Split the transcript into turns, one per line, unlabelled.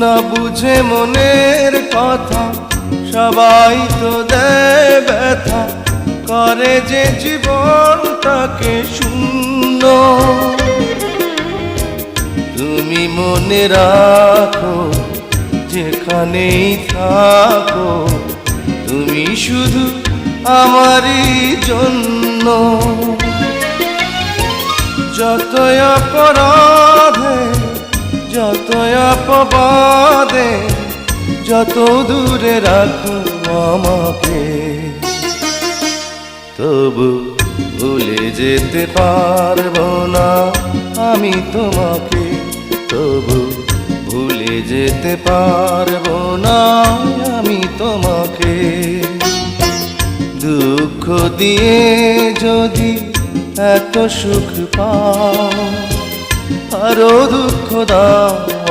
না বুঝে মনের কথা সবাই তো দেয় ব্যথা, করে যে জীবনটাকে শূন্য। তুমি মনে রাখো যেখানেই থাকো, তুমি শুধু আমারই জন্য। যতই অপরাধে যতই অপবাদে যত দূরে রাখো আমাকে, তবু ভুলে যেতে পারবো না আমি তোমাকে। তবু ভুলে যেতে পারবো না আমি তোমাকে। দুঃখ দিয়ে যদি এত সুখ পাও, আরো দুঃখ দাও